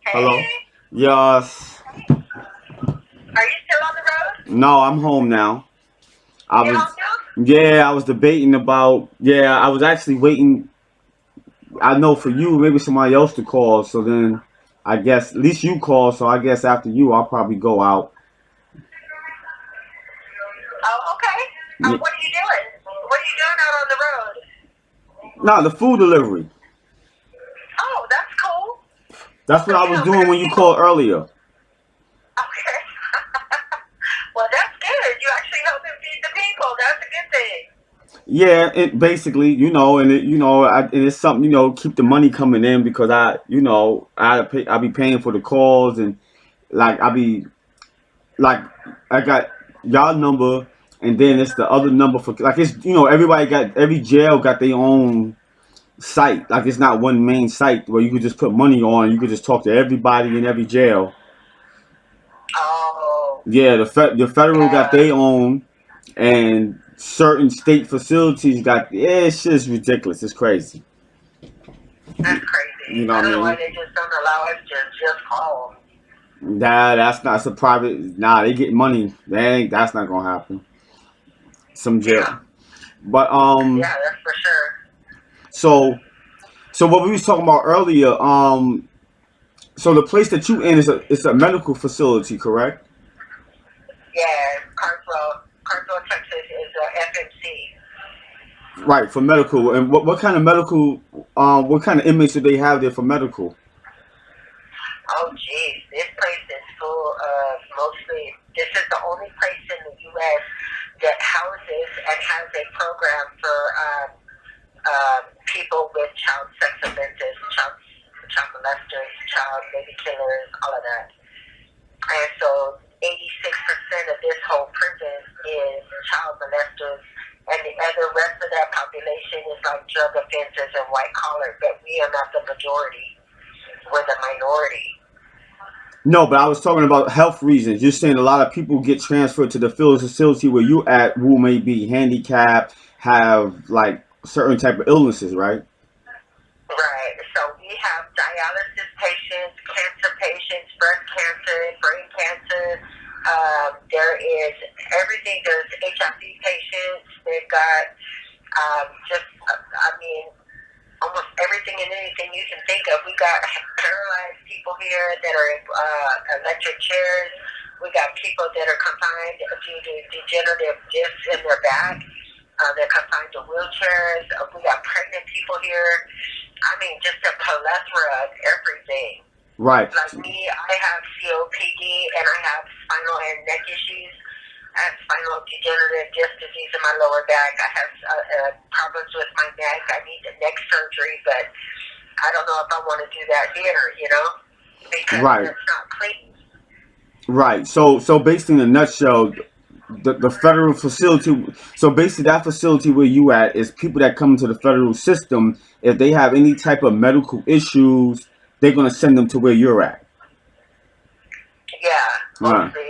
Hello? Yes. Are you still on the road? No, I'm home now. I You was, home now? yeah, I was debating about, yeah, I was actually waiting, I know for you, maybe somebody else to call. So then I guess, at least you call. So I guess after you, I'll probably go out. Oh, okay. Yeah. What are you doing? What are you doing out on the road? No, the food delivery. Oh, that's cool. That's what So I you was helping doing the when you people. called earlier. Okay. Well, that's good. You actually helping feed the people. That's a good thing. Yeah, it basically, and it's something, keep the money coming in because I be paying for the calls and like like I got y'all number and then it's the other number for like it's every jail got their own site. Like it's not one main site where you could just put money on. You could just talk to everybody in every jail. Oh, Yeah, the federal got yeah. their own, and certain state facilities got. Yeah, it's just ridiculous. It's crazy. That's crazy. You know I what I don't know why mean? they just don't allow us to just call. Nah, that's not. It's a private. Nah, they get money. They ain't. That's not gonna happen. Some Yeah. jail. But Yeah, that's for sure. so so what we was talking about earlier. So the place that you in is a medical facility, correct? Yeah, Carswell, Texas is a FMC. Right, for medical. And what kind of medical? What kind of inmates do they have there for medical? Oh, geez, this place is full of mostly. This is the only place in the U.S. that houses and has a program for people with child sex offenses, child molesters, child baby killers, all of that. And so, 86% of this whole prison is child molesters, and the other rest of that population is like drug offenses and white collar. But we are not the majority; we're the minority. No, but I was talking about health reasons. You're saying a lot of people get transferred to the facility where you at who may be handicapped, have like certain type of illnesses, right? Right. So we have dialysis patients, cancer patients, breast cancer, brain cancer. There is everything. There's HIV patients. They've got I mean, almost everything and anything you can think of. We got paralyzed people here that are in electric chairs. We got people that are confined due to degenerative discs in their back. They're confined to wheelchairs. We got pregnant people here. I mean, just a plethora of everything. Right. Like me, I have COPD and I have spinal and neck issues. I have spinal degenerative disc disease in my lower back. I have problems with my neck. I need the neck surgery, but I don't know if I want to do that here, because Right. it's not clean. Right. So basically in a nutshell, the federal facility, so basically that facility where you at is people that come into the federal system. If they have any type of medical issues, they're gonna send them to where you're at. Yeah, Right. mostly.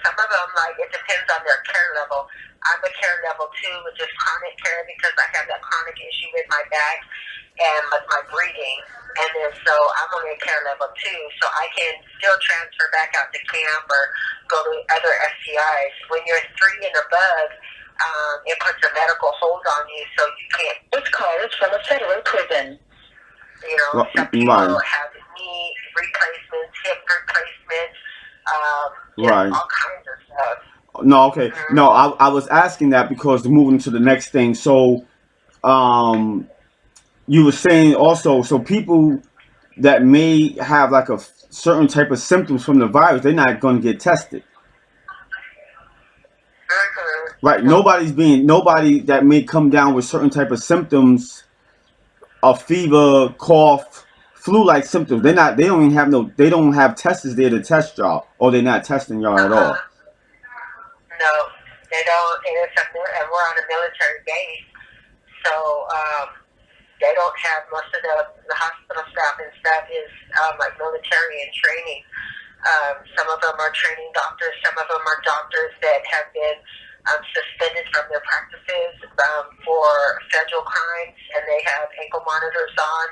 Some of them, like, it depends on their care level. I'm a care level 2, which is chronic care because I have that chronic issue with my back and with my breathing. And then so I'm only a care level 2, so I can still transfer back out to camp or go to other STIs. When you're 3 and above, it puts a medical hold on you, so you can't. This call is from a federal prison. Some people Right. have knee replacements, hip replacements, just Right. all kinds of stuff. No, okay. Mm-hmm. No, I was asking that because moving to the next thing. So, um, you were saying also, so people that may have like a certain type of symptoms from the virus, they're not going to get tested. Mm-hmm. Right. No, Nobody that may come down with certain type of symptoms, a fever, cough, flu-like symptoms. They don't even have they don't have testers there to test y'all, or they're not testing y'all at all. no, they don't. And we're on a military base, so they don't have most of the hospital staff and stuff is like military and training. Some of them are training doctors. Some of them are doctors that have been suspended from their practices for federal crimes, and they have ankle monitors on.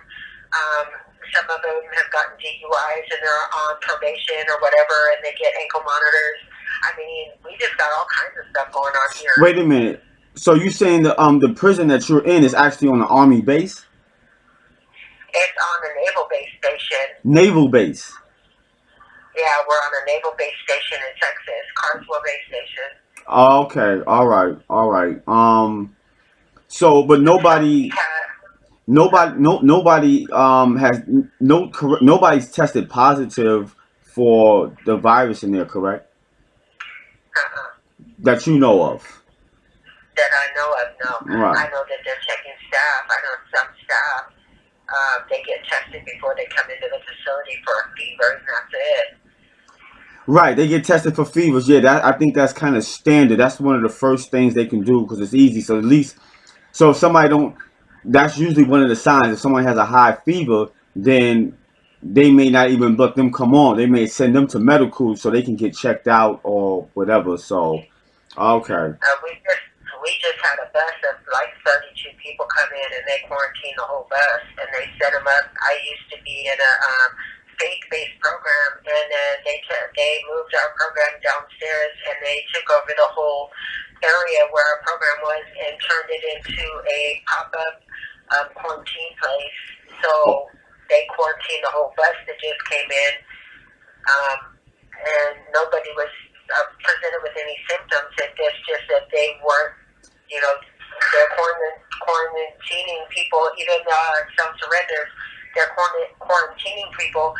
some of them have gotten DUIs and they're on probation or whatever, and they get ankle monitors. I mean, we just got all kinds of stuff going on here. Wait a minute. So you saying the prison that you're in is actually on an Army base? It's on a naval base station. Naval base. Yeah, we're on a naval base station in Texas, Carswell base station. Oh, okay. All right. All right. So, but nobody has nobody's tested positive for the virus in there, correct? That you know of. That I know of, no. Right. I know that they're checking staff. I know some staff, they get tested before they come into the facility for a fever, and that's it. Right, they get tested for fevers. Yeah, I think that's kind of standard. That's one of the first things they can do because it's easy. So at least, so if somebody don't, that's usually one of the signs. If someone has a high fever, then they may not even let them come on. They may send them to medical so they can get checked out or whatever. So, okay. We just had a bus of like 32 people come in, and they quarantined the whole bus, and they set them up. I used to be in a faith-based program, and they moved our program downstairs, and they took over the whole area where our program was and turned it into a pop-up quarantine place. So they quarantined the whole bus that just came in, and nobody was presented with any symptoms. It's just that they weren't, they're quarantining people, even self-surrenders. They're quarantining people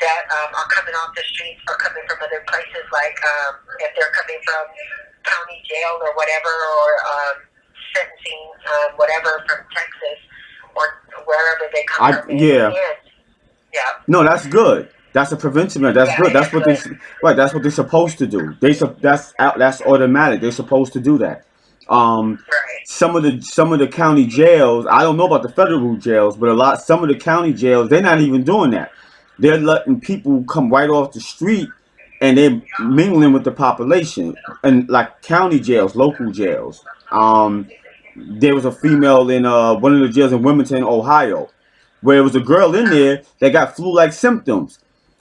that are coming off the streets or coming from other places, like if they're coming from county jail or whatever, or sentencing, whatever, from Texas or wherever they come from. Yeah. Yeah. No, that's good. That's a prevention measure. That's good. That's what right. That's what they're supposed to do. That's automatic. They're supposed to do that. Right. Some of the county jails, I don't know about the federal jails, but some of the county jails, they're not even doing that. They're letting people come right off the street and they're mingling with the population. And like county jails, local jails. There was a female in one of the jails in Wilmington, Ohio, where there was a girl in there that got flu-like symptoms.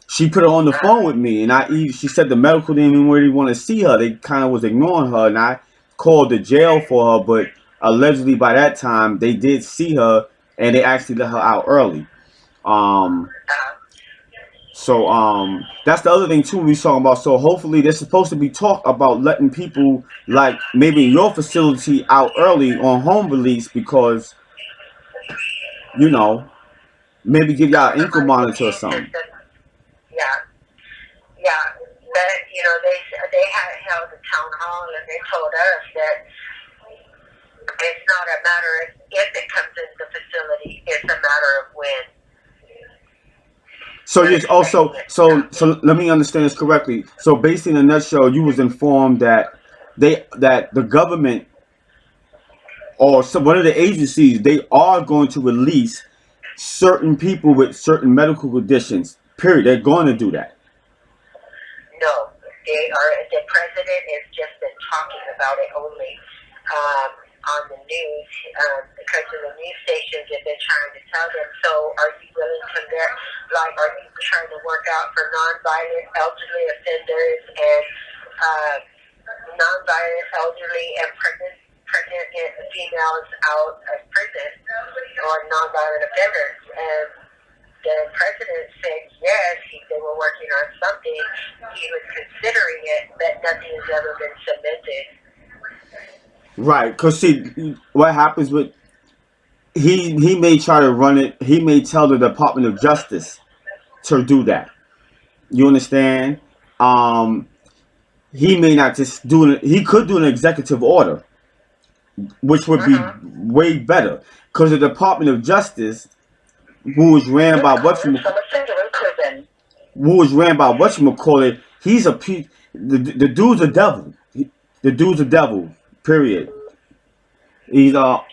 She put her on the phone with me, and she said the medical didn't even really want to see her. They kind of was ignoring her, and I called the jail for her, but allegedly by that time they did see her and they actually let her out early. So that's the other thing too we talking about. So hopefully there's supposed to be talk about letting people like maybe in your facility out early on home release because maybe give y'all an ankle monitor or something. Yeah. But they had held a town hall and they told us that it's not a matter of if it comes into the facility, it's a matter of when. So yes, also so let me understand this correctly. So basically in a nutshell, you was informed that the government or one of the agencies, they are going to release certain people with certain medical conditions. Period. They're going to do that. No, they are. The president has just been talking about it only on the news because of the news stations have been trying to tell them. So, are you willing to are you trying to work out for non-violent elderly offenders and non-violent elderly and pregnant females out of prison or non-violent offenders? And the president said yes, they were working on something. He was considering it, but nothing has ever been submitted. Right, because see, what happens with he may try to run it. He may tell the Department of Justice to do that. You understand? He may not just do it. He could do an executive order, which would be way better, because the Department of Justice, who was ran by whatchamacallit, he's the dude's a devil. The dude's a devil. Period. He's hold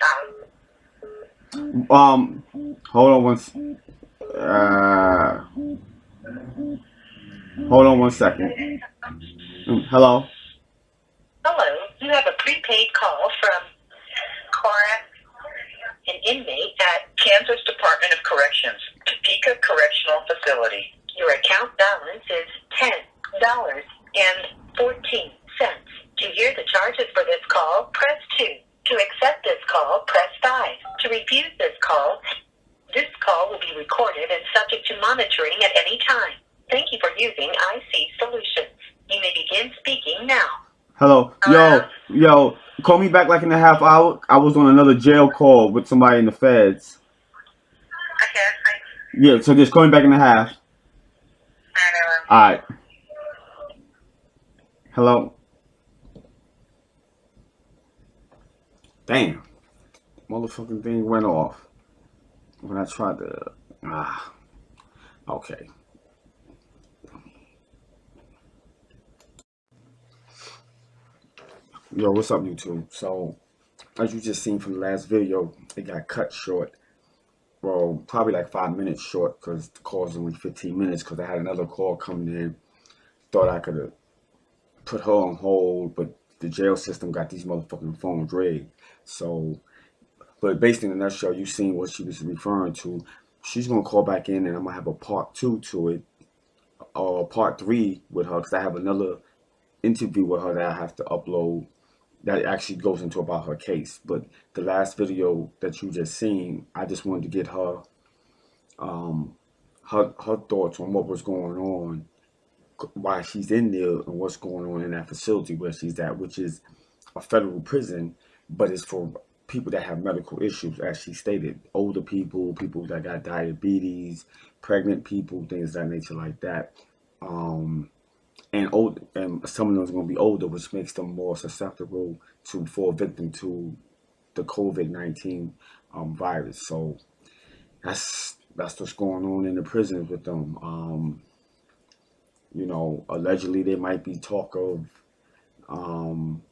on one second. Hello. Hello. You have a prepaid call from Cora, an inmate at Kansas Department of Corrections. Topeka Correctional Facility. Your account balance is $10.14. To hear the charges for this call, press 2. To accept this call, press 5. To refuse this call will be recorded and subject to monitoring at any time. Thank you for using IC Solutions. You may begin speaking now. Hello. Yo, call me back like in a half hour. I was on another jail call with somebody in the feds. Okay, thanks. Yeah, so just call me back in a half. Alright. Hello. Damn. Motherfucking thing went off when I tried to. Okay. Yo, what's up, YouTube? So, as you just seen from the last video, it got cut short. Well, probably like 5 minutes short because the call's only 15 minutes because I had another call coming in. Thought I could have put her on hold, but the jail system got these motherfucking phones rigged. So, but basically in a nutshell, you seen what she was referring to. She's gonna call back in, and I'm gonna have a part 2 to it, or part 3 with her, because I have another interview with her that I have to upload that actually goes into about her case. But the last video that you just seen, I just wanted to get her her thoughts on what was going on, why she's in there, and what's going on in that facility where she's at, which is a federal prison, but it's for people that have medical issues, as she stated, older people, people that got diabetes, pregnant people, things of that nature like that. And old, and some of them are going to be older, which makes them more susceptible to fall victim to the COVID-19 virus. So that's what's going on in the prisons with them. You know, allegedly there might be talk of them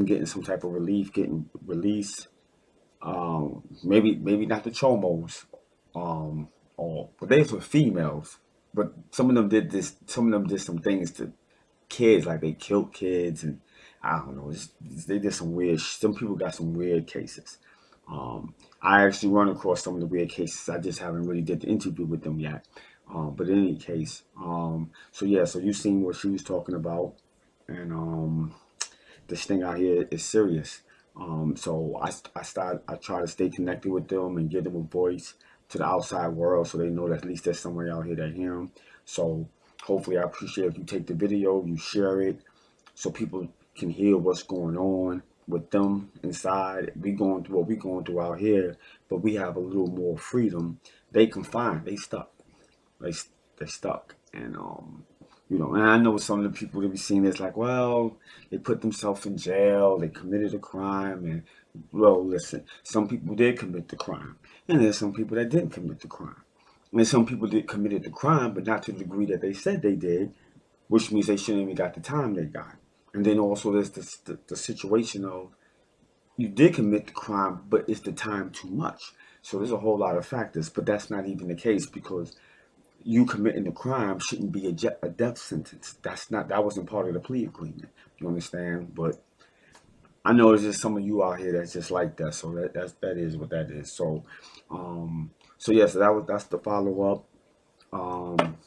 getting some type of relief, getting released. Maybe not the chomos, or but they were females. But some of them did this. Some of them did some things to kids, like they killed kids, and I don't know. They did some weird. Some people got some weird cases. I actually run across some of the weird cases. I just haven't really did the interview with them yet. But in any case, so yeah, so you seen what she was talking about, and this thing out here is serious. So I try to stay connected with them and give them a voice to the outside world, so they know that at least there's somebody out here that hear them. So hopefully, I appreciate if you take the video, you share it, so people can hear what's going on with them inside. We going through what we going through out here, but we have a little more freedom. They confined, they stuck, they stuck, and you know, and I know some of the people that we seen it's like, well, they put themselves in jail, they committed a crime, and well, listen, some people did commit the crime, and there's some people that didn't commit the crime. And some people did committed the crime, but not to the degree that they said they did, which means they shouldn't even got the time they got. And then also there's the situation of you did commit the crime, but is the time too much? So there's a whole lot of factors, but that's not even the case because you committing the crime shouldn't be a death sentence. That wasn't part of the plea agreement. You understand? But I know there's just some of you out here that's just like that. So that is what that is. So so yeah, so that's the follow up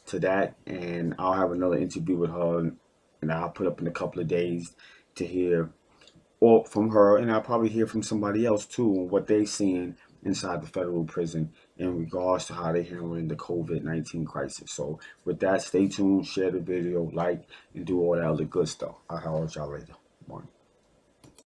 to that, and I'll have another interview with her, and I'll put up in a couple of days to hear or from her, and I'll probably hear from somebody else too on what they seeing inside the federal prison in regards to how they handling the COVID-19 crisis. So with that, stay tuned, share the video, like, and do all that other good stuff. I'll holler at y'all later. Bye.